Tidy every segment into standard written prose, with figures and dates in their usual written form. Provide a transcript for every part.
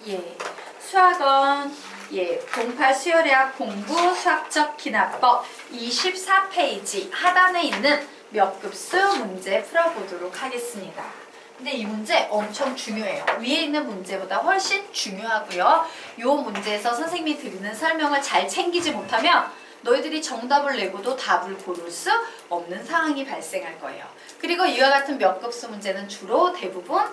예, 수학원 08 수열의학 공부 수학적 기납법 24페이지 하단에 있는 몇 급수 문제 풀어보도록 하겠습니다. 근데 이 문제 엄청 중요해요. 위에 있는 문제보다 훨씬 중요하고요. 이 문제에서 선생님이 드리는 설명을 잘 챙기지 못하면 너희들이 정답을 내고도 답을 고를 수 없는 상황이 발생할 거예요. 그리고 이와 같은 몇 급수 문제는 주로 대부분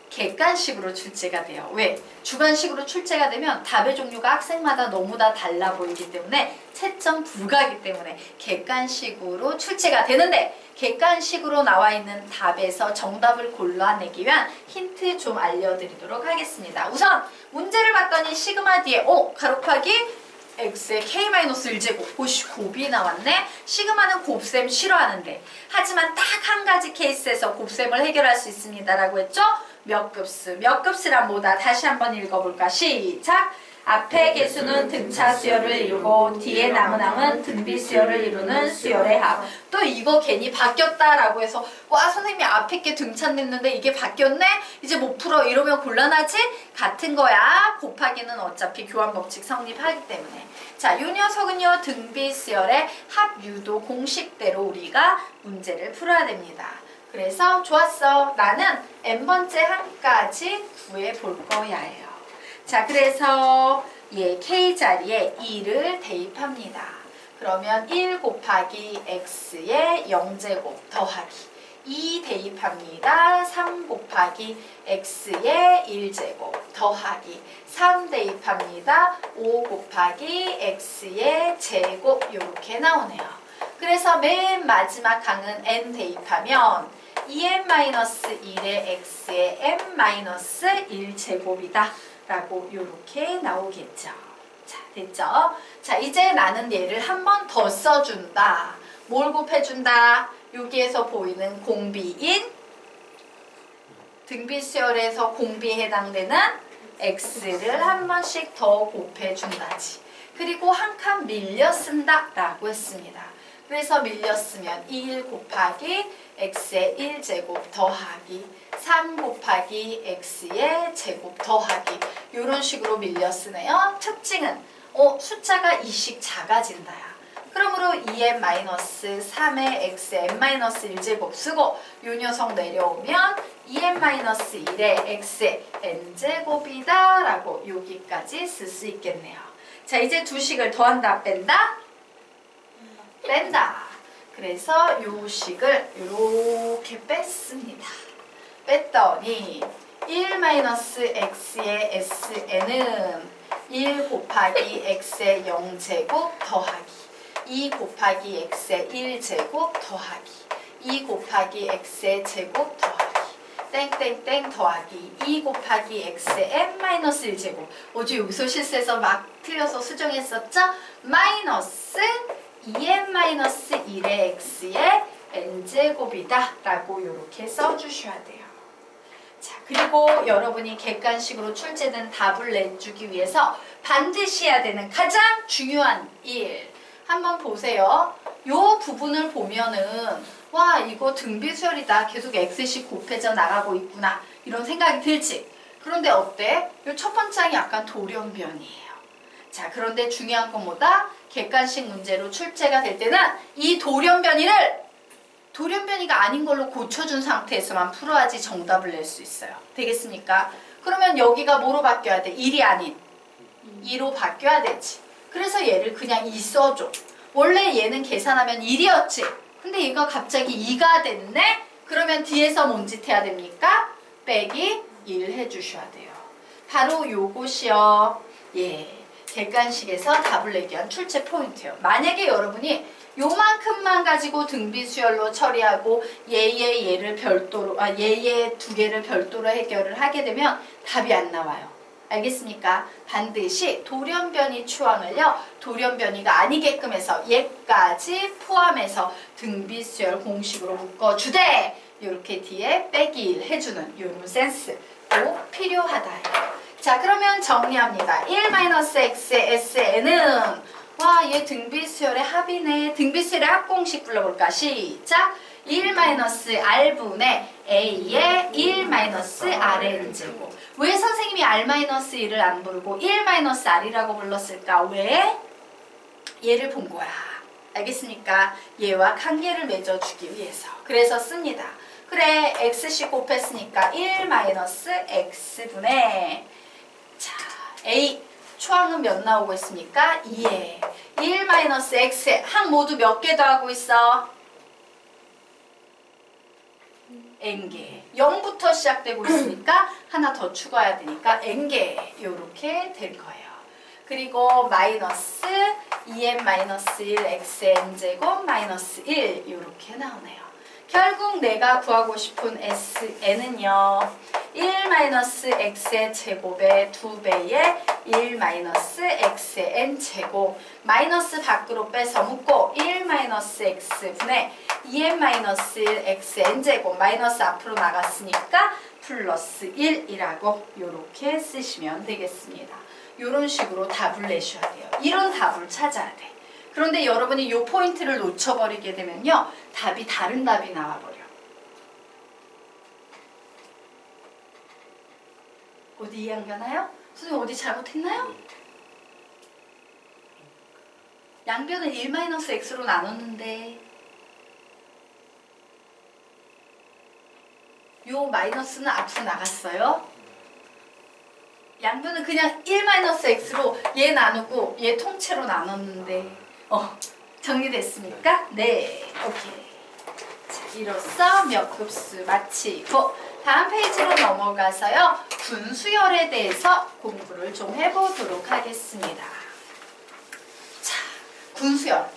객관식으로 출제가 돼요. 왜? 주관식으로 출제가 되면 답의 종류가 학생마다 너무 다 달라 보이기 때문에 채점 불가하기 때문에 객관식으로 출제가 되는데, 객관식으로 나와 있는 답에서 정답을 골라내기 위한 힌트 좀 알려드리도록 하겠습니다. 우선 문제를 봤더니 시그마 뒤에 가로하기 x의 k-1제곱, 보시 곱이 나왔네. 시그마는 곱셈 싫어하는데, 하지만 딱 한 가지 케이스에서 곱셈을 해결할 수 있습니다 라고 했죠? 몇 급수, 몇 급수란 뭐다? 다시 한번 읽어볼까? 시작! 앞에 개수는 등차 수열을 이루고 뒤에 남은 항은 등비 수열을 이루는 수열의 합. 또 이거 괜히 바뀌었다라고 해서 와 선생님이 앞에 게 등차냈는데 이게 바뀌었네? 이제 못 풀어 이러면 곤란하지? 같은 거야. 곱하기는 어차피 교환 법칙 성립하기 때문에. 자, 요 녀석은요 등비 수열의 합 유도 공식대로 우리가 문제를 풀어야 됩니다. 그래서 좋았어. 나는 n번째 항까지 구해볼 거야예요. 자, 그래서 k 자리에 2를 대입합니다. 그러면 1 곱하기 x의 0제곱 더하기 2 대입합니다. 3 곱하기 x의 1제곱 더하기 3 대입합니다. 5 곱하기 x의 제곱 이렇게 나오네요. 그래서 맨 마지막 항은 n 대입하면 2n-1의 x의 n-1제곱이다 라고 이렇게 나오겠죠. 자, 됐죠? 자, 이제 나는 얘를 한 번 더 써준다. 뭘 곱해준다? 여기에서 보이는 공비인 등비수열에서 공비에 해당되는 x를 한 번씩 더 곱해준다지. 그리고 한 칸 밀려 쓴다 라고 했습니다. 그래서 밀려 쓰면 1 곱하기 x의 1제곱 더하기 3 곱하기 x의 제곱 더하기 이런 식으로 밀려 쓰네요. 특징은 숫자가 2씩 작아진다야. 그러므로 2n-3의 x의 n-1제곱 쓰고 이 녀석 내려오면 2n-1의 x의 n제곱이다 라고 여기까지 쓸 수 있겠네요. 자, 이제 두 식을 더한다 뺀다? 뺀다. 그래서 요 식을 이렇게 뺐습니다. 뺐더니 1-x의 sn은 1 곱하기 x의 0제곱 더하기 2 곱하기 x의 1제곱 더하기 2 곱하기 x의 제곱 더하기 땡땡땡 더하기 2 곱하기 x의 n-1제곱. 어제 여기서 실수해서 막 틀려서 수정했었죠? 마이너스 2n-1의 x의 n제곱이다 라고 이렇게 써주셔야 돼요. 자, 그리고 여러분이 객관식으로 출제된 답을 내주기 위해서 반드시 해야 되는 가장 중요한 일 한번 보세요. 요 부분을 보면은 와 이거 등비수열이다. 계속 x씩 곱해져 나가고 있구나. 이런 생각이 들지? 그런데 어때? 요 첫 번째 항이 약간 돌연변이에요. 자, 그런데 중요한 건 뭐다? 객관식 문제로 출제가 될 때는 이 돌연변이가 아닌 걸로 고쳐준 상태에서만 풀어야지 정답을 낼 수 있어요. 되겠습니까? 그러면 여기가 뭐로 바뀌어야 돼? 1이 아닌 2로 바뀌어야 되지. 그래서 얘를 그냥 2 써줘. 원래 얘는 계산하면 1이었지. 근데 얘가 갑자기 2가 됐네? 그러면 뒤에서 뭔 짓 해야 됩니까? 빼기 1 해주셔야 돼요. 바로 요것이요. 객관식에서 답을 내기 위한 출제 포인트예요. 만약에 여러분이 요만큼만 가지고 등비수열로 처리하고 얘의 두 개를 별도로 해결을 하게 되면 답이 안 나와요. 알겠습니까? 반드시 돌연변이 추항을요, 돌연변이가 아니게끔 해서 얘까지 포함해서 등비수열 공식으로 묶어주되 이렇게 뒤에 빼기 1 해주는 이런 센스 꼭 필요하다. 자, 그러면 정리합니다. 1-x의 sn은 와, 얘 등비수열의 합이네. 등비수열의 합공식 불러볼까? 시작! 1-r분의 a의 1-rn제곱. 왜 선생님이 선생님이 R-1을 안 부르고 1-R이라고 불렀을까? 왜? 얘를 본 거야. 알겠습니까? 얘와 관계를 맺어주기 위해서. 그래서 씁니다. 그래, x씩 곱했으니까 1-x분의 자, a 초항은 몇 나오고 있습니까? 2에 1-x에 항 모두 몇 개 더하고 있어? n개. 0부터 시작되고 있으니까 하나 더 추가해야 되니까 n개. 요렇게 될 거예요. 그리고 마이너스 2n-1 xn제곱 마이너스 1 요렇게 나오네요. 결국 내가 구하고 싶은 Sn은요. 1-x의 제곱의 2배의 1-x의 n제곱 마이너스 밖으로 빼서 묶고 1-x분의 2n-1 xn제곱 마이너스 앞으로 나갔으니까 플러스 1이라고 요렇게 쓰시면 되겠습니다. 요런 식으로 답을 내셔야 돼요. 이런 답을 찾아야 돼. 그런데 여러분이 요 포인트를 놓쳐버리게 되면요. 답이 다른 답이 나와버려. 어디 이해 안 가나요? 선생님 어디 잘못했나요? 양변을 1-x로 나눴는데 요 마이너스는 앞으로 나갔어요. 양변은 그냥 1-x로 얘 나누고 얘 통째로 나눴는데 정리됐습니까? 네, 오케이. 자, 이로써 몇 급수 마치고 다음 페이지로 넘어가서요. 분수열에 대해서 공부를 좀 해보도록 하겠습니다. 자, 분수열.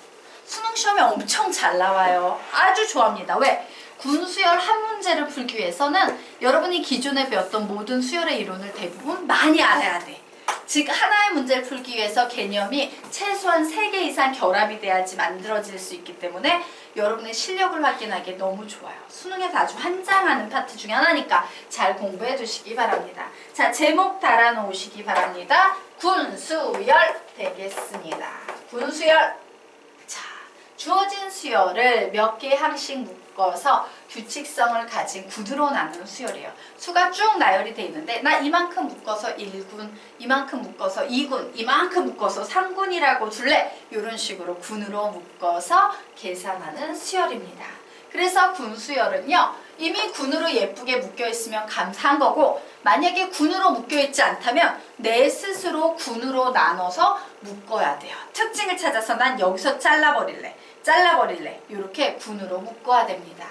수능 시험에 엄청 잘 나와요. 아주 좋아합니다. 왜? 분수열 한 문제를 풀기 위해서는 여러분이 기존에 배웠던 모든 수열의 이론을 대부분 많이 알아야 돼. 즉 하나의 문제를 풀기 위해서 개념이 최소한 3개 이상 결합이 돼야지 만들어질 수 있기 때문에 여러분의 실력을 확인하기에 너무 좋아요. 수능에서 아주 환장하는 파트 중에 하나니까 잘 공부해 주시기 바랍니다. 자, 제목 달아놓으시기 바랍니다. 군수열 되겠습니다. 군수열. 자, 주어진 수열을 몇 개 항씩 묶어서 규칙성을 가진 구두로 나누는 수열이에요. 수가 쭉 나열이 돼 있는데 나 이만큼 묶어서 1군, 이만큼 묶어서 2군, 이만큼 묶어서 3군이라고 줄래? 이런 식으로 군으로 묶어서 계산하는 수열입니다. 그래서 군수열은요. 이미 군으로 예쁘게 묶여있으면 감사한 거고 만약에 군으로 묶여있지 않다면 내 스스로 군으로 나눠서 묶어야 돼요. 특징을 찾아서 난 여기서 잘라버릴래. 이렇게 군으로 묶어야 됩니다.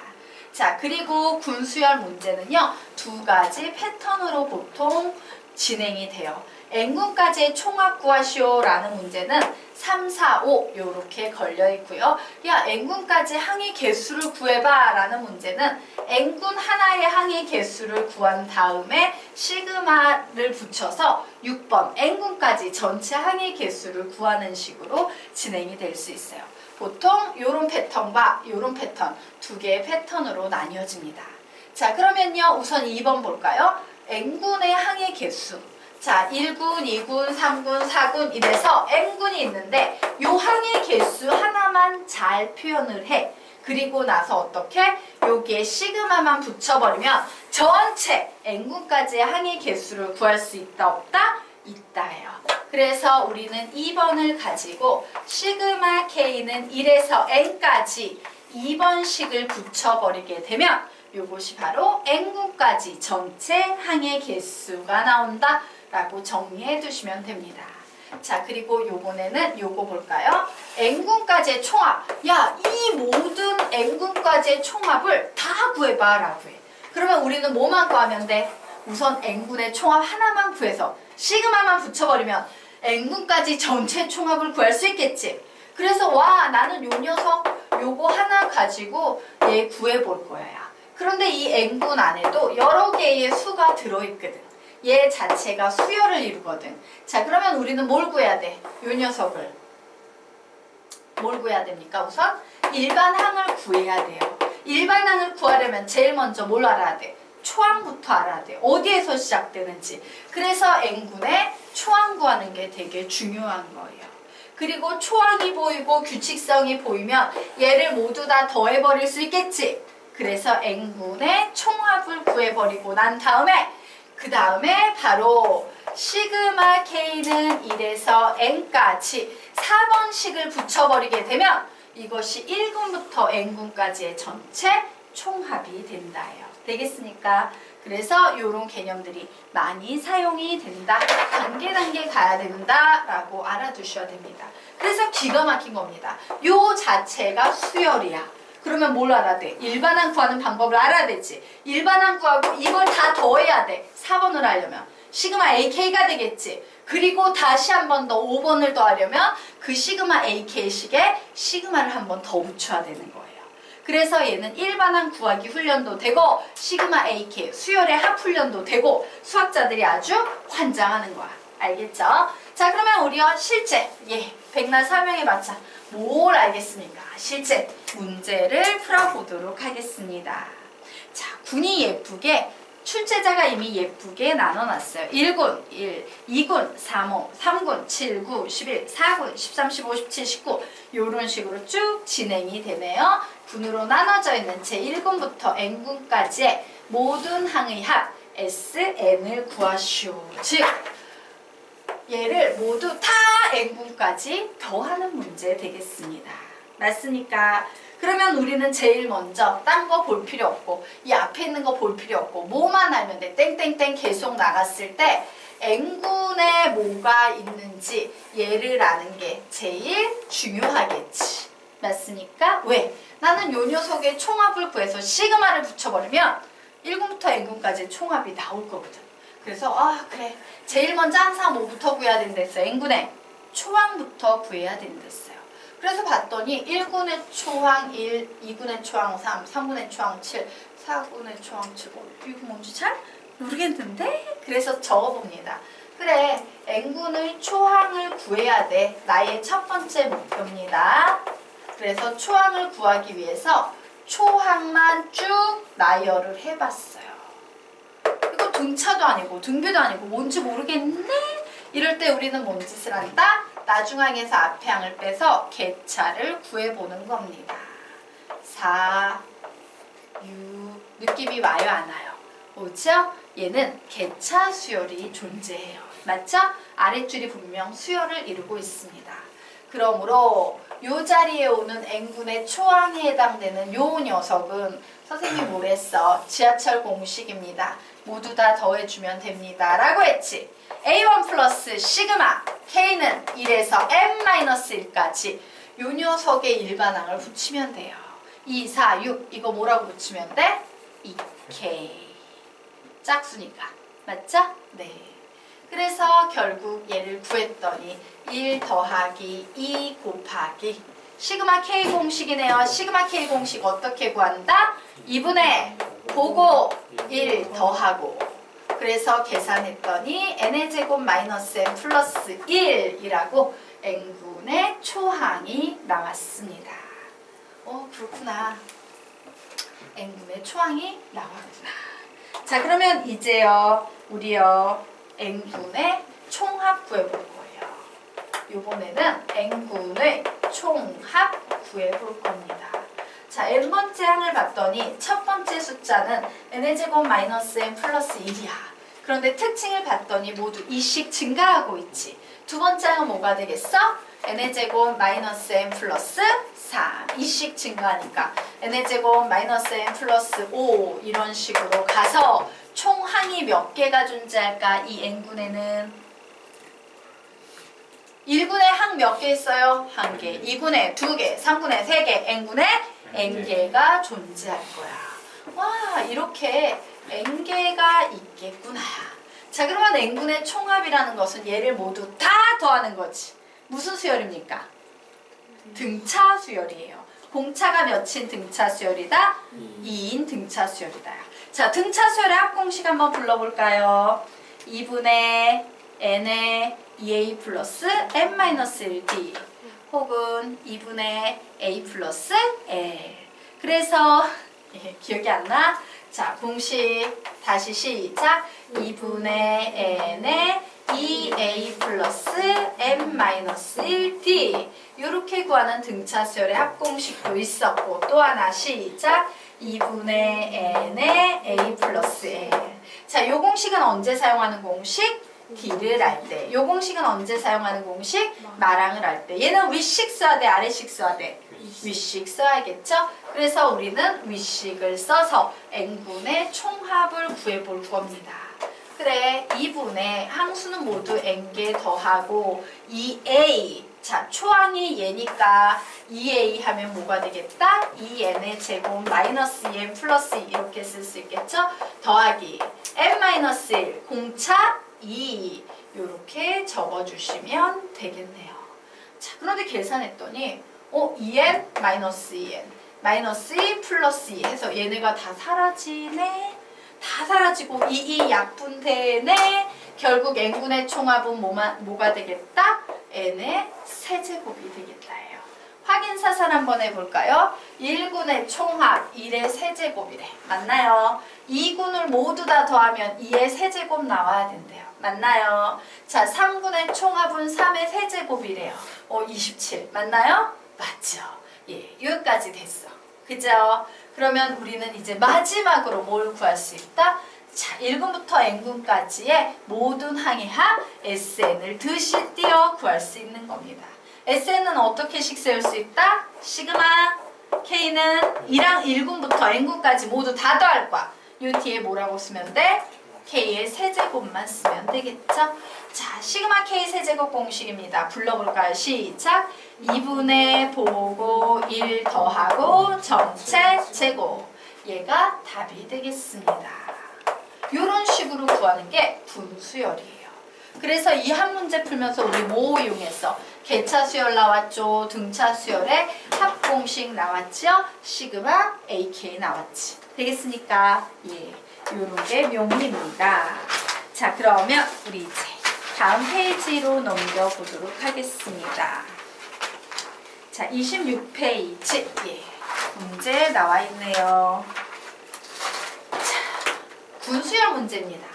자, 그리고 군수열 문제는요. 2가지 패턴으로 보통 진행이 돼요. n군까지의 총합 구하시오 라는 문제는 3, 4, 5 요렇게 걸려 있고요. 야, n군까지 항의 개수를 구해봐 라는 문제는 n군 하나의 항의 개수를 구한 다음에 시그마를 붙여서 6번 n군까지 전체 항의 개수를 구하는 식으로 진행이 될 수 있어요. 보통 요런 패턴과 요런 패턴 2개의 패턴으로 나뉘어집니다. 자, 그러면요. 우선 2번 볼까요? n군의 항의 개수. 자, 1군, 2군, 3군, 4군 이래서 n군이 있는데 요 항의 개수 하나만 잘 표현을 해. 그리고 나서 어떻게? 여기에 시그마만 붙여버리면 전체 n군까지의 항의 개수를 구할 수 있다 없다? 있다예요. 그래서 우리는 2번을 가지고 시그마 k는 1에서 n까지 2번씩을 붙여버리게 되면 요것이 바로 n군까지 전체 항의 개수가 나온다 라고 정리해 두시면 됩니다. 자, 그리고 요번에는 요거 볼까요? n군까지의 총합. 야, 이 모든 n군까지의 총합을 다 구해봐 라고 해. 그러면 우리는 뭐만 구하면 돼? 우선 n군의 총합 하나만 구해서 시그마만 붙여버리면 n군까지 전체 총합을 구할 수 있겠지. 그래서 와, 나는 요 녀석 요거 하나 가지고 얘 구해볼 거야. 그런데 이 n군 안에도 여러 개의 수가 들어있거든. 얘 자체가 수열을 이루거든. 자, 그러면 우리는 뭘 구해야 돼? 요 녀석을. 뭘 구해야 됩니까? 우선 일반항을 구해야 돼요. 일반항을 구하려면 제일 먼저 뭘 알아야 돼? 초항부터 알아야 돼. 어디에서 시작되는지. 그래서 n군의 초항 구하는 게 되게 중요한 거예요. 그리고 초항이 보이고 규칙성이 보이면 얘를 모두 다 더해버릴 수 있겠지. 그래서 n군의 총합을 구해버리고 난 다음에 그 다음에 바로 시그마 K는 1에서 N까지 4번씩을 붙여버리게 되면 이것이 1군부터 N군까지의 전체 총합이 된다예요. 되겠습니까? 그래서 이런 개념들이 많이 사용이 된다. 단계 가야 된다라고 알아두셔야 됩니다. 그래서 기가 막힌 겁니다. 요 자체가 수열이야. 그러면 뭘 알아야 돼? 일반항 구하는 방법을 알아야 되지. 일반항 구하고 이걸 다 더해야 돼. 4번을 하려면. 시그마 AK가 되겠지. 그리고 다시 한 번 더 5번을 더하려면 그 시그마 AK식에 시그마를 한 번 더 붙여야 되는 거예요. 그래서 얘는 일반항 구하기 훈련도 되고 시그마 AK 수열의 합 훈련도 되고 수학자들이 아주 환장하는 거야. 알겠죠? 자, 그러면 우리요 실제 백날 설명해봤자 뭘 알겠습니까? 실제 문제를 풀어보도록 하겠습니다. 자, 군이 예쁘게 출제자가 이미 예쁘게 나눠놨어요. 1군 1, 2군 3호, 3군 7, 9, 11, 4군 13, 15, 17, 19 이런 식으로 쭉 진행이 되네요. 군으로 나눠져 있는 제1군부터 N군까지의 모든 항의 합 SN을 구하시오. 즉 얘를 모두 다 N군까지 더하는 문제 되겠습니다. 맞습니까? 그러면 우리는 제일 먼저 딴 거 볼 필요 없고 이 앞에 있는 거 볼 필요 없고 뭐만 알면 돼. 땡땡땡 계속 나갔을 때 N군에 뭐가 있는지 얘를 아는 게 제일 중요하겠지. 맞습니까? 왜? 나는 요 녀석의 총합을 구해서 시그마를 붙여버리면 1군부터 N군까지 총합이 나올 거거든. 그래서 그래 제일 먼저 항상 뭐부터 구해야 된댔어요? N군의 초항부터 구해야 된댔어요. 그래서 봤더니 1군의 초항 1, 2군의 초항 3, 3군의 초항 7, 4군의 초항 7. 이거 뭔지 잘 모르겠는데? 그래서 적어봅니다. 그래, N군의 초항을 구해야 돼. 나의 첫 번째 목표입니다. 그래서 초항을 구하기 위해서 초항만 쭉 나열을 해봤어요. 이거 등차도 아니고 등비도 아니고 뭔지 모르겠네? 이럴 때 우리는 뭔 짓을 한다? 나중항에서 앞에 항을 빼서 개차를 구해보는 겁니다. 4, 6 느낌이 와요 안 와요? 오죠? 얘는 개차 수열이 존재해요. 맞죠? 아랫줄이 분명 수열을 이루고 있습니다. 그러므로 요 자리에 오는 N군의 초항에 해당되는 요 녀석은 선생님이 뭘 했어? 지하철 공식입니다. 모두 다 더해주면 됩니다. 라고 했지. A1 플러스 시그마 K는 1에서 N-1까지 요 녀석의 일반항을 붙이면 돼요. 2, 4, 6 이거 뭐라고 붙이면 돼? 2K 짝수니까. 맞죠? 네. 그래서 결국 얘를 구했더니 1 더하기 2 곱하기 시그마 K 공식이네요. 시그마 K 공식 어떻게 구한다? 2분의 보고 1 더하고 그래서 계산했더니 n의 제곱 마이너스 n 플러스 1이라고 n분의 초항이 나왔습니다. 그렇구나. n분의 초항이 나왔구나. 자, 그러면 이제요 우리요 n분의 총합 구해볼 거예요. 이번에는 n분의 총합 구해볼 겁니다. 자, n번째 항을 봤더니 첫 번째 숫자는 n의 제곱 마이너스 n 플러스 1이야. 그런데 특징을 봤더니 모두 2씩 증가하고 있지. 두 번째 항은 뭐가 되겠어? n의 제곱 마이너스 n 플러스 3 2씩 증가하니까 n의 제곱 마이너스 n 플러스 5 이런 식으로 가서 총 항이 몇 개가 존재할까? 이 n군에는 1군에 항 몇 개 있어요? 1개. 2군에 2개, 3군에 3개, n군에 n개가 존재할 거야. 와, 이렇게 n개가 있겠구나. 자, 그러면 n군의 총합이라는 것은 얘를 모두 다 더하는 거지. 무슨 수열입니까? 등차 수열이에요. 공차가 몇인 등차 수열이다? 2인 등차 수열이다. 자, 등차 수열의 합공식 한번 불러볼까요? 2분의 n의 2a 플러스 n-1d 혹은 2분의 a 플러스 l. 그래서 기억이 안 나? 자, 공식 다시 시작. 2분의 n의 2a 플러스 n-1d 이렇게 구하는 등차 수열의 합공식도 있었고 또 하나 시작. 2분의 n의 a 플러스 l 자, 요 공식은 언제 사용하는 공식? D를 할 때. 요 공식은 언제 사용하는 공식? 마랑을 할 때. 얘는 윗식 써야 돼, 아래식 써야 돼? 윗식 써야겠죠? 그래서 우리는 윗식을 써서 n분의 총합을 구해볼 겁니다. 그래, 2분의 항수는 모두 n개 더하고 2a. 자, 초항이 얘니까 2a 하면 뭐가 되겠다? 2n의 제곱 마이너스 2n 플러스 2 이렇게 쓸 수 있겠죠? 더하기 n-1 공차 2 이렇게 적어주시면 되겠네요. 자, 그런데 계산했더니 2n 마이너스 2n 마이너스 2 플러스 2 해서 얘네가 다 사라지네. 다 사라지고 2 약분되네. 결국 n분의 총합은 뭐가 되겠다? n의 세제곱이 되겠다예요. 확인사살 한번 해볼까요? 1군의 총합 1의 세제곱이래. 맞나요? 2군을 모두 다 더하면 2의 세제곱 나와야 된대요. 맞나요? 자, 3군의 총합은 3의 세제곱이래요. 27. 맞나요? 맞죠? 예, 여기까지 됐어. 그죠? 그러면 우리는 이제 마지막으로 뭘 구할 수 있다? 자, 1군부터 n군까지의 모든 항의 합 SN을 듯이 띄어 구할 수 있는 겁니다. SN은 어떻게씩 세울 수 있다? 시그마 K는 2랑 1군부터 n군까지 모두 다 더할 거야. 요 뒤에 뭐라고 쓰면 돼? K의 세제곱만 쓰면 되겠죠? 자, 시그마 K 세제곱 공식입니다. 불러볼까요? 시작! 2분의 보고 1 더하고 전체 제곱. 얘가 답이 되겠습니다. 이런 식으로 구하는 게 분수열이에요. 그래서 이 한 문제 풀면서 우리 뭐 이용해서 개차 수열 나왔죠. 등차 수열의 합공식 나왔죠. 시그마 AK 나왔지. 되겠습니까? 예, 이런 게 묘미입니다. 자, 그러면 우리 이제 다음 페이지로 넘겨보도록 하겠습니다. 자, 26페이지. 예, 문제 나와 있네요. 분수열 문제입니다.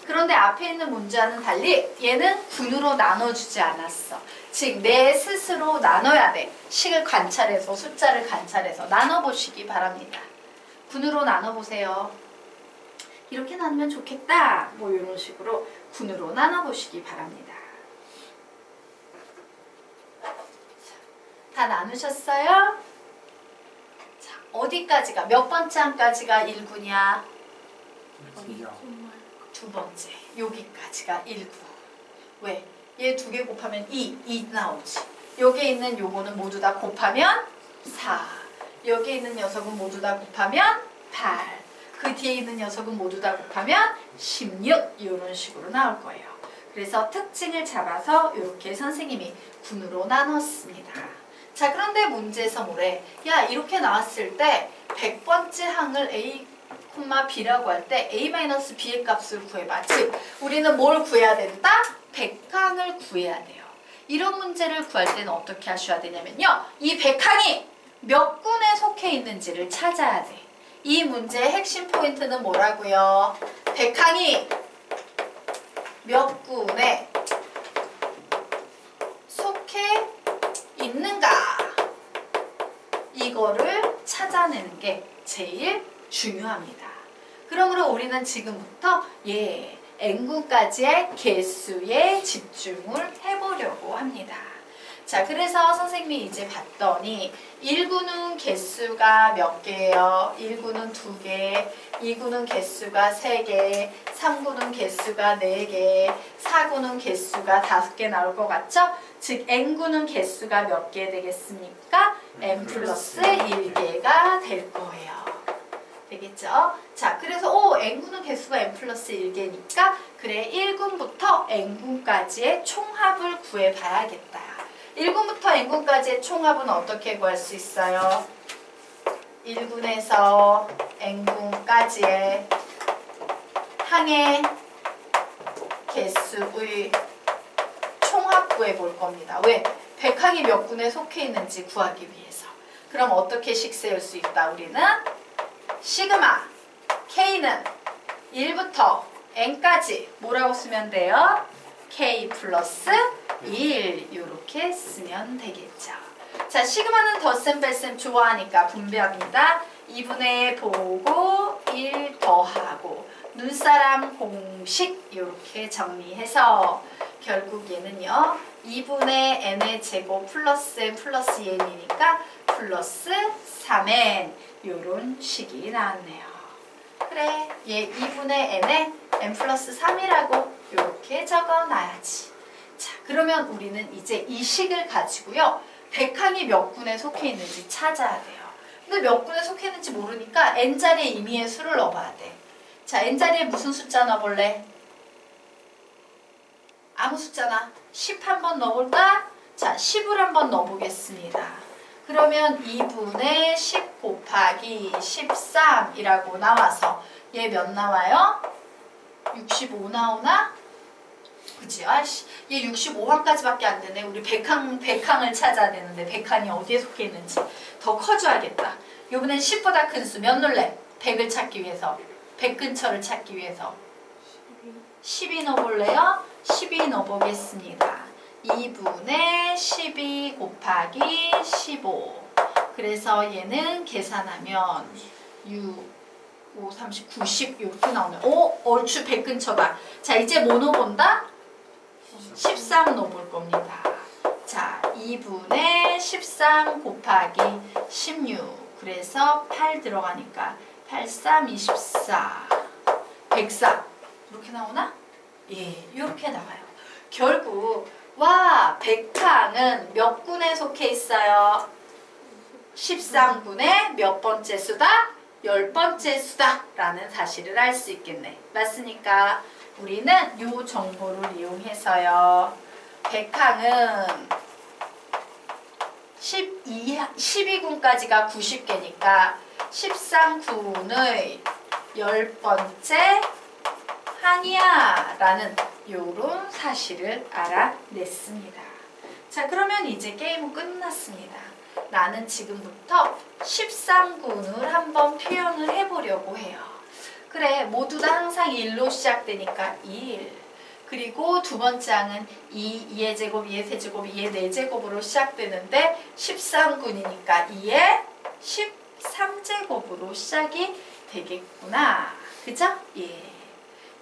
그런데 앞에 있는 문제와는 달리 얘는 군으로 나눠주지 않았어. 즉, 내 스스로 나눠야 돼. 식을 관찰해서, 숫자를 관찰해서 나눠보시기 바랍니다. 군으로 나눠보세요. 이렇게 나누면 좋겠다. 뭐 이런 식으로 군으로 나눠보시기 바랍니다. 다 나누셨어요? 자, 어디까지가, 몇 번째 항까지가 1군이야? 두 번째, 여기까지가 1구. 왜? 얘 두 개 곱하면 2 나오지. 여기에 있는 요거는 모두 다 곱하면 4. 여기에 있는 녀석은 모두 다 곱하면 8. 그 뒤에 있는 녀석은 모두 다 곱하면 16. 이런 식으로 나올 거예요. 그래서 특징을 잡아서 이렇게 선생님이 군으로 나눴습니다. 자, 그런데 문제에서 뭐래? 야, 이렇게 나왔을 때 100번째 항을 A, B라고 할 때 A-B의 값을 구해봐. 즉, 우리는 뭘 구해야 된다? 100항을 구해야 돼요. 이런 문제를 구할 때는 어떻게 하셔야 되냐면요. 이 100항이 몇 군에 속해 있는지를 찾아야 돼. 이 문제의 핵심 포인트는 뭐라고요? 100항이 몇 군에 속해 있는가? 이거를 찾아내는 게 제일 중요합니다. 그러므로 우리는 지금부터 n군까지의 개수에 집중을 해보려고 합니다. 자, 그래서 선생님이 이제 봤더니 1구는 개수가 몇 개예요? 1구는 2개, 2구는 개수가 3개, 3구는 개수가 4개, 4구는 개수가 5개 나올 것 같죠? 즉, n구는 개수가 몇 개 되겠습니까? n 플러스 1개가 될 거예요. 되겠죠? 자, 그래서 n군은 개수가 n 플러스 1개니까 그래, 1군부터 n군까지의 총합을 구해봐야겠다. 1군부터 n군까지의 총합은 어떻게 구할 수 있어요? 1군에서 n군까지의 항의 개수의 총합 구해볼 겁니다. 왜? 100항이 몇 군에 속해 있는지 구하기 위해서. 그럼 어떻게씩 세울 수 있다? 우리는 시그마 K는 1부터 n까지 뭐라고 쓰면 돼요? K 플러스 1 이렇게 쓰면 되겠죠. 자, 시그마는 덧셈 뺄셈 좋아하니까 분배합니다. 2분의 보고 1 더하고 눈사람 공식 이렇게 정리해서 결국 얘는요 2분의 n의 제곱 플러스 n 플러스 n이니까 플러스 3n 요런 식이 나왔네요. 그래 얘 2분의 n에 n 플러스 3이라고 이렇게 적어놔야지. 자 그러면 우리는 이제 이 식을 가지고요 백항이 몇 군에 속해 있는지 찾아야 돼요. 근데 몇 군에 속해 있는지 모르니까 n자리에 임의의 수를 넣어봐야 돼. 자 n자리에 무슨 숫자 넣어볼래? 아무 숫자나 10 한번 넣어볼까? 자 10을 한번 넣어보겠습니다. 그러면 2분의 10 곱하기 13이라고 나와서 얘 몇 나와요? 65 나오나? 그치? 아이씨, 얘 65항까지밖에 안 되네. 우리 백항을 찾아야 되는데 백항이 어디에 속해 있는지 더 커줘야겠다. 요번엔 10보다 큰 수 몇 넣을래? 100을 찾기 위해서 100 근처를 찾기 위해서 12 넣어볼래요? 12 넣어보겠습니다. 2분의 12 곱하기 15 그래서 얘는 계산하면 6, 5, 30, 90 이렇게 나오네. 오, 얼추 100 근처다. 자 이제 뭐 넣어본다? 13 넣어볼 겁니다. 자 2분의 13 곱하기 16 그래서 8 들어가니까 8, 3, 24 104 이렇게 나오나? 예, 이렇게 나와요. 결국 와 백항은 몇 군에 속해 있어요? 13군의 몇 번째 수다? 10번째 수다 라는 사실을 알 수 있겠네. 맞습니까? 우리는 이 정보를 이용해서요 백항은 12군까지가 90개니까 13군의 10번째 항이야 라는 요런 사실을 알아냈습니다. 자 그러면 이제 게임은 끝났습니다. 나는 지금부터 13군을 한번 표현을 해보려고 해요. 그래 모두 다 항상 1로 시작되니까 1 그리고 두 번째 항은 2, 2의 제곱, 2의 세제곱, 2의 4제곱으로 시작되는데 13군이니까 2의 13제곱으로 시작이 되겠구나. 그죠? 예.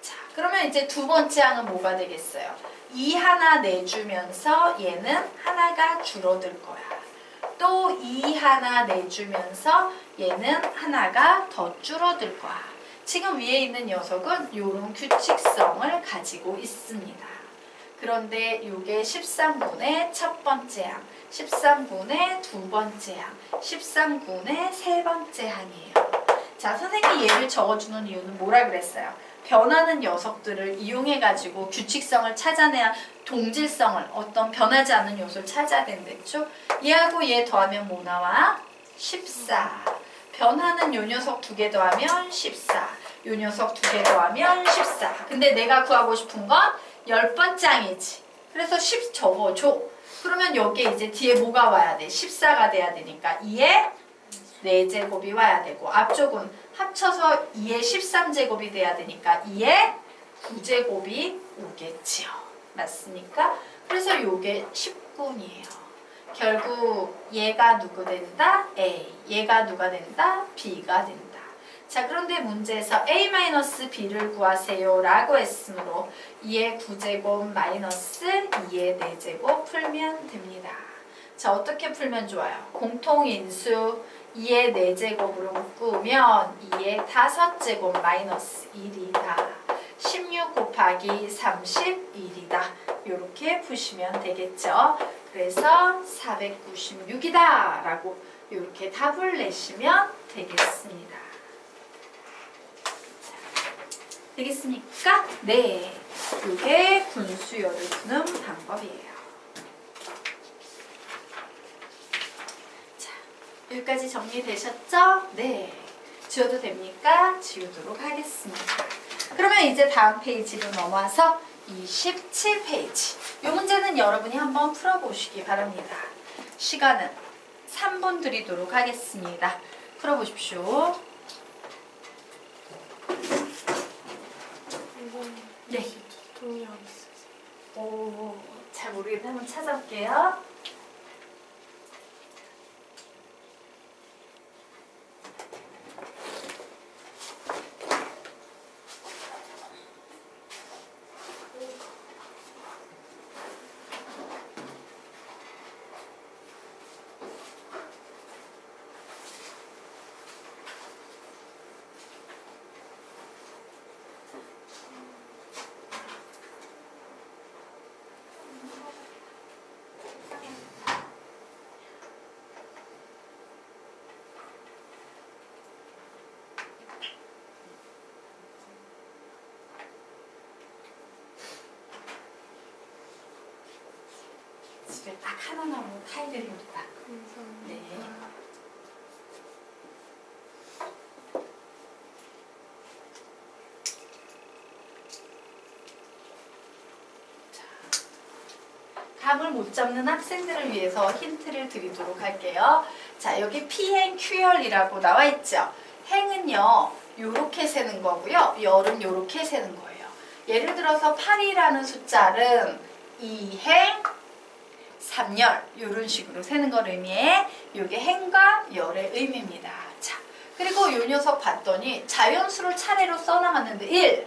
자, 그러면 이제 두 번째 항은 뭐가 되겠어요? 2 하나 내주면서 얘는 하나가 줄어들 거야. 또 2 하나 내주면서 얘는 하나가 더 줄어들 거야. 지금 위에 있는 녀석은 이런 규칙성을 가지고 있습니다. 그런데 이게 13군의 첫 번째 항, 13군의 두 번째 항, 13군의 세 번째 항이에요. 자, 선생님이 얘를 적어주는 이유는 뭐라 그랬어요? 변하는 녀석들을 이용해가지고 규칙성을 찾아내야 동질성을 어떤 변하지 않는 요소를 찾아야 된댔죠? 얘하고 얘 더하면 뭐 나와? 14. 변하는 요 녀석 두 개 더하면 14. 요 녀석 두 개 더하면 14. 근데 내가 구하고 싶은 건 10번째 항이지. 그래서 10 적어줘. 그러면 여기에 이제 뒤에 뭐가 와야 돼? 14가 돼야 되니까 2의 4제곱이 와야 되고 앞쪽은 합쳐서 2의 13제곱이 돼야 되니까 2의 9제곱이 오겠지요. 맞습니까? 그래서 요게 10군이에요. 결국 얘가 누구 된다? A. 얘가 누가 된다? B가 된다. 자 그런데 문제에서 A-B를 구하세요 라고 했으므로 2의 9제곱 마이너스 2의 4제곱 풀면 됩니다. 자 어떻게 풀면 좋아요? 공통인수 2의 4제곱으로 묶으면 2의 5제곱 마이너스 1이다. 16 곱하기 31이다. 이렇게 푸시면 되겠죠. 그래서 496이다 라고 이렇게 답을 내시면 되겠습니다. 되겠습니까? 네. 이게 분수열을 푸는 방법이에요. 자, 여기까지 정리되셨죠? 네. 지워도 됩니까? 지우도록 하겠습니다. 그러면 이제 다음 페이지로 넘어와서 27페이지. 이 문제는 여러분이 한번 풀어보시기 바랍니다. 시간은 3분 드리도록 하겠습니다. 풀어보십시오. 네. 오, 잘 모르겠는데 한번 찾아볼게요. 집에 딱 하나 남은 타이ler입니다. 네. 감을 못 잡는 학생들을 위해서 힌트를 드리도록 할게요. 자, 여기 피행 큐열이라고 나와 있죠. 행은요, 요렇게 세는 거고요. 열은 요렇게 세는 거예요. 예를 들어서 8이라는 숫자는 2행, 3열 이런 식으로 세는 걸 의미해. 요게 행과 열의 의미입니다. 자, 그리고 요 녀석 봤더니 자연수를 차례로 써나갔는데 1,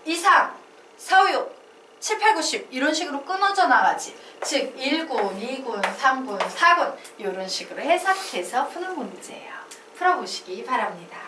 2, 3, 4, 5, 6, 7, 8, 9, 10 이런 식으로 끊어져 나가지. 즉 1군, 2군, 3군, 4군 이런 식으로 해석해서 푸는 문제예요. 풀어보시기 바랍니다.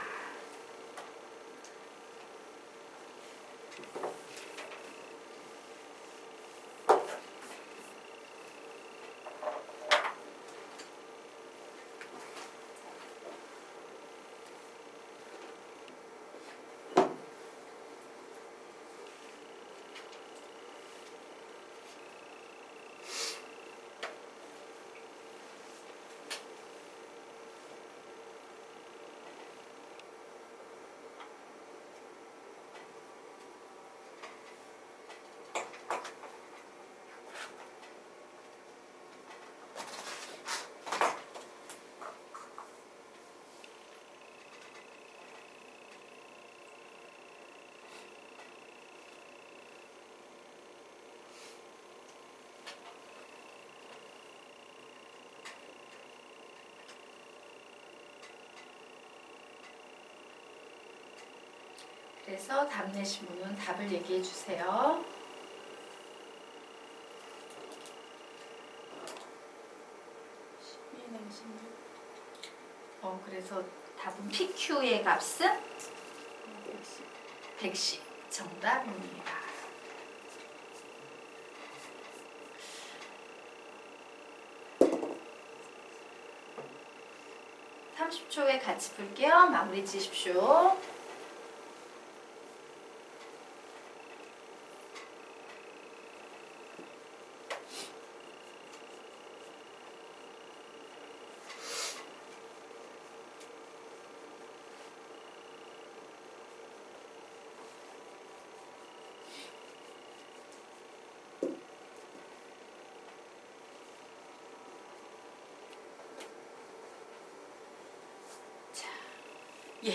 그래서 답 내신 분은 답을 얘기해 주세요. 그래서 답은 PQ의 값은 110 정답입니다. 30초에 같이 풀게요. 마무리 지십시오. 예.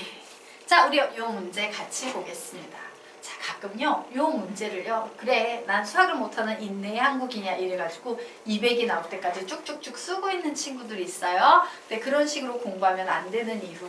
자, 우리 요 문제 같이 보겠습니다. 자, 가끔요, 요 문제를요, 그래, 난 수학을 못하는 인내의 한국이냐 이래가지고 200이 나올 때까지 쭉쭉쭉 쓰고 있는 친구들이 있어요. 근데 그런 식으로 공부하면 안 되는 이유.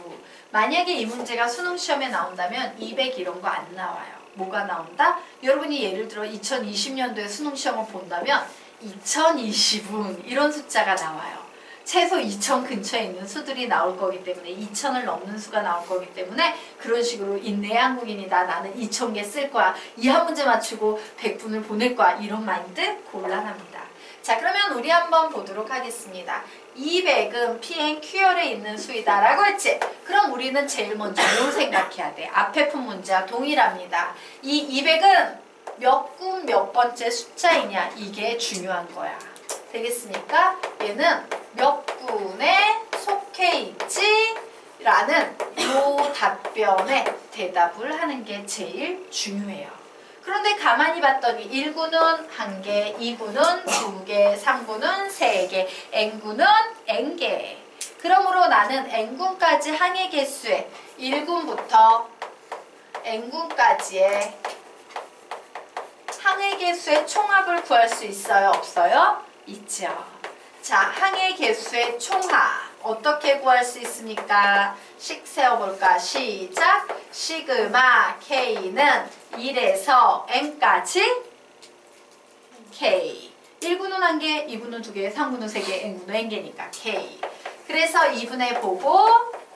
만약에 이 문제가 수능 시험에 나온다면 200 이런 거 안 나와요. 뭐가 나온다? 여러분이 예를 들어 2020년도에 수능 시험을 본다면 2020은 이런 숫자가 나와요. 최소 2000 근처에 있는 수들이 나올 거기 때문에 2000을 넘는 수가 나올 거기 때문에 그런 식으로 인내의 한국인이다. 나는 2000개 쓸 거야. 이 한 문제 맞추고 100분을 보낼 거야. 이런 마인드 곤란합니다. 자, 그러면 우리 한번 보도록 하겠습니다. 200은 PNQ열에 있는 수이다 라고 했지? 그럼 우리는 제일 먼저 뭘 생각해야 돼? 앞에 푼 문제와 동일합니다. 이 200은 몇 군 몇 번째 숫자이냐? 이게 중요한 거야. 되겠습니까? 얘는 몇 군에 속해 있지? 라는 요 답변에 대답을 하는 게 제일 중요해요. 그런데 가만히 봤더니 1군은 1개, 2군은 2개, 3군은 3개, N군은 N개. 그러므로 나는 N군까지 항의 개수에 1군부터 N군까지의 항의 개수의 총합을 구할 수 있어요? 없어요? 있죠. 자, 항의 개수의 총합 어떻게 구할 수 있습니까? 식 세워볼까? 시작! 시그마 K는 1에서 N까지 K 1군은 1개, 2군은 2개, 3군은 3개, N군은 N개니까 K. 그래서 2분의 보고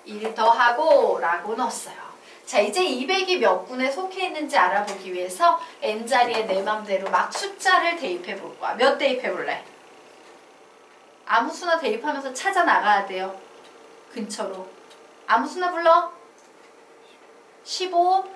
1 더하고 라고 넣었어요. 자, 이제 200이 몇 군에 속해 있는지 알아보기 위해서 N자리에 내 맘대로 막 숫자를 대입해 볼 거야. 몇 대입해 볼래? 아무 수나 대입하면서 찾아 나가야 돼요. 근처로. 아무 수나 불러. 15,